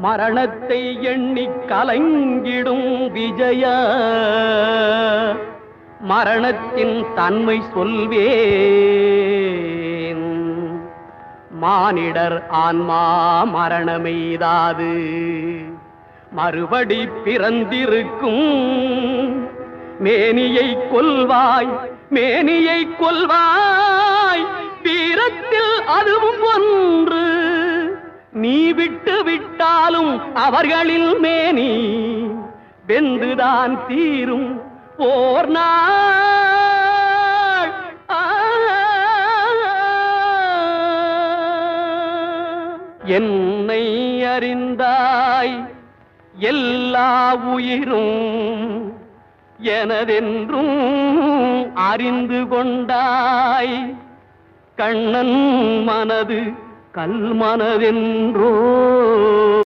மரணத்தை எண்ணி கலங்கிடும் விஜய மரணத்தின் தன்மை சொல்வேன். மானிடர் ஆன்மா மரணமெய்தாது மறுபடி பிறந்திருக்கும். மேனியை கொல்வாய் மேனியை கொல்வாய் வீரத்தில் அதுவும் ஒன்று. நீ விட்டு விட்டாலும் அவர்களில் மேனி வெந்துதான் தீரும் ஓர் நாள். என்னை அறிந்தாய் எல்லா உயிரும் எனதென்றும் அறிந்து கொண்டாய். கண்ணன் மனது கல் மனதென்றோ